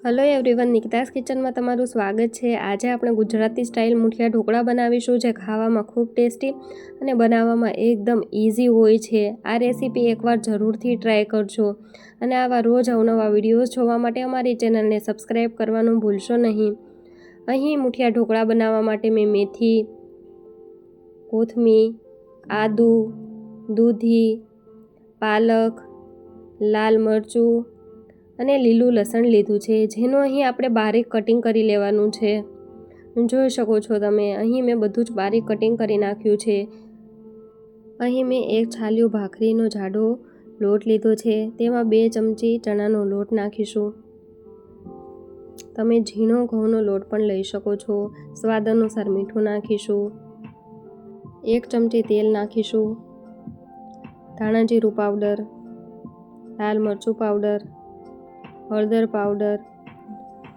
Hello everyone, નિકિતાસ કિચનમાં તમારું સ્વાગત છે। આજે આપણે ગુજરાતી સ્ટાઇલ મુઠિયા ઢોકળા બનાવીશું, જે ખાવામાં ખૂબ ટેસ્ટી અને બનાવવામાં એકદમ ઇઝી હોય છે। આ રેસીપી એકવાર જરૂરથી ટ્રાય કરજો અને આવા રોજ અવનવા વિડીયોઝ જોવા માટે અમારી ચેનલને સબસ્ક્રાઈબ કરવાનું ભૂલશો નહીં। અહીં મુઠિયા ઢોકળા બનાવવા માટે મેં મેથી, કોથમીર, આદુ, દૂધી, પાલક, લાલ મરચું અને લીલું લસણ લીધું છે, જેનું અહીં આપણે બારીક કટિંગ કરી લેવાનું છે। જોઈ શકો છો તમે, અહીં મેં બધું જ બારીક કટિંગ કરી નાખ્યું છે। અહીં મેં એક છાલિયું ભાખરીનો જાડો લોટ લીધો છે, તેમાં 2 ચમચી ચણાનો લોટ નાખીશું। તમે ઝીણો ઘઉંનો લોટ પણ લઈ શકો છો। સ્વાદ અનુસાર મીઠું નાખીશું। 1 ચમચી તેલ નાખીશું। ધાણા જીરું પાવડર, લાલ મરચું પાવડર, હળદર પાવડર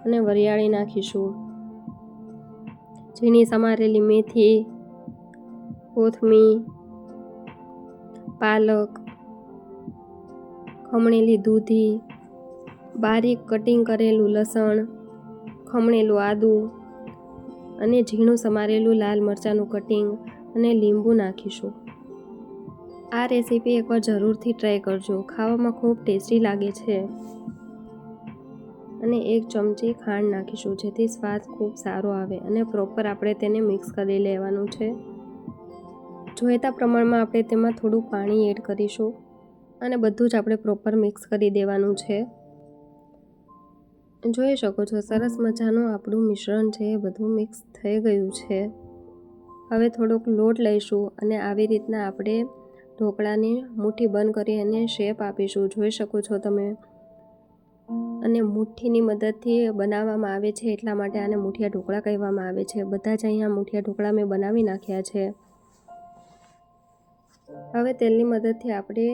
અને વરિયાળી નાખીશું। ઝીણી સમારેલી મેથી, કોથમીર, પાલક, ખમણેલી દૂધી, બારીક કટિંગ કરેલું લસણ, ખમણેલું આદું અને ઝીણું સમારેલું લાલ મરચાંનું કટિંગ અને લીંબુ નાખીશું। આ રેસીપી એકવાર જરૂરથી ટ્રાય કરજો, ખાવામાં ખૂબ ટેસ્ટી લાગે છે। અને 1 ચમચી ખાંડ નાખીશું, જેથી સ્વાદ ખૂબ સારો આવે અને પ્રોપર આપણે તેને મિક્સ કરી લેવાનું છે। જોઈતા પ્રમાણમાં આપણે તેમાં થોડું પાણી એડ કરીશું અને બધું જ આપણે પ્રોપર મિક્સ કરી દેવાનું છે। જોઈ શકો છો, સરસ મજાનું આપણું મિશ્રણ છે એ બધું મિક્સ થઈ ગયું છે। હવે થોડોક લોટ લઈશું અને આવી રીતના આપણે ઢોકળાની મુઠ્ઠી બંધ કરી અને શેપ આપીશું। જોઈ શકો છો તમે, અને મુઠ્ઠીની મદદથી બનાવવામાં આવે છે, એટલા માટે આને મુઠિયા ઢોકળા કહેવામાં આવે છે। બધા જ અહીંયા મુઠિયા ઢોકળા મેં બનાવી નાખ્યા છે। હવે તેલની મદદથી આપણે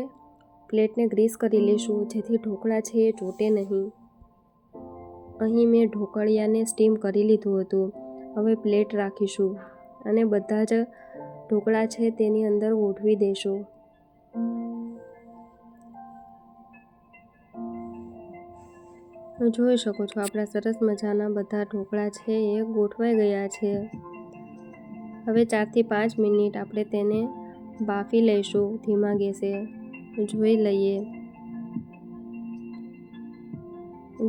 પ્લેટને ગ્રીસ કરી લઈશું, જેથી ઢોકળા છે એ ચોટે નહીં। અહીં મેં ઢોકળિયાને સ્ટીમ કરી લીધું હતું। હવે પ્લેટ રાખીશું અને બધા જ ઢોકળા છે તેની અંદર ગોઠવી દઈશું। જોઈ શકો છો, આપણા સરસ મજાના બધા ઢોકળા છે એ ગોઠવાઈ ગયા છે। હવે 4 થી 5 મિનિટ આપણે તેને બાફી લઈશું ધીમા ગેસે। જોઈ લઈએ,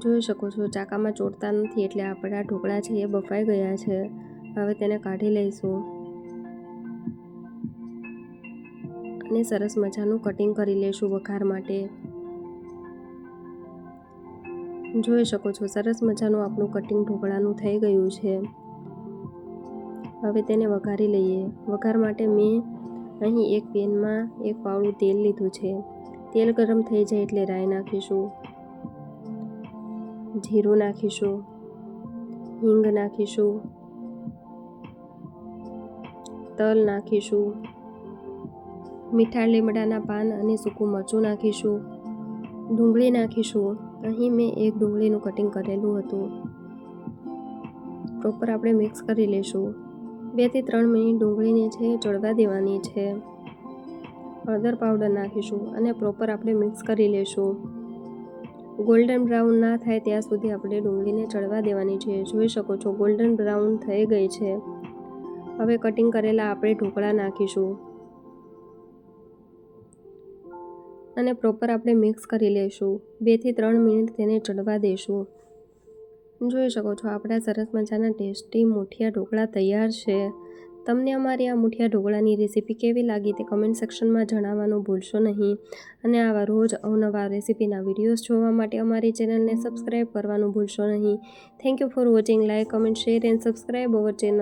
જોઈ શકો છો ચાકામાં ચોટતા નથી, એટલે આપણા ઢોકળા છે એ બફાઈ ગયા છે। હવે તેને કાઢી લઈશું અને સરસ મજાનું કટિંગ કરી લઈશું વઘાર માટે। જોઈ શકો છો, સરસ મજાનું આપણું કટિંગ ઢોકળાનું થઈ ગયું છે। હવે તેને વઘારી લઈએ। વઘાર માટે મેં અહીં એક પેનમાં 1 પાવડું તેલ લીધું છે। તેલ ગરમ થઈ જાય એટલે રાઈ નાખીશું, જીરું નાખીશું, હિંગ નાખીશું, તલ નાખીશું, મીઠા લીમડાના પાન અને સૂકું મરચું નાખીશું, ડુંગળી નાખીશું। અહીં મેં 1 ડુંગળીનું કટિંગ કરેલું હતું। પ્રોપર આપણે મિક્સ કરી લઈશું। 2 થી 3 મિનિટ ડુંગળીને છે ચડવા દેવાની છે। હળદર પાવડર નાખીશું અને પ્રોપર આપણે મિક્સ કરી લઈશું। ગોલ્ડન બ્રાઉન ના થાય ત્યાં સુધી આપણે ડુંગળીને ચડવા દેવાની છે। જોઈ શકો છો, ગોલ્ડન બ્રાઉન થઈ ગઈ છે। હવે કટિંગ કરેલા આપણે ઢોકળા નાખીશું અને પ્રોપર આપણે મિક્સ કરી લઈશું। 2 થી 3 મિનિટ તેને ચડવા દઈશું। જોઈ શકો છો, આપણા સરસ મજાના ટેસ્ટી મુઠિયા ઢોકળા તૈયાર છે। તમને અમારી આ મુઠિયા ઢોકળાની રેસીપી કેવી લાગી તે કમેન્ટ સેક્શનમાં જણાવવાનું ભૂલશો નહીં। અને આવા રોજ અવનવા રેસીપીના વિડીયોઝ જોવા માટે અમારી ચેનલને સબસ્ક્રાઈબ કરવાનું ભૂલશો નહીં। Thank you for watching. Like, comment, share and subscribe our channel.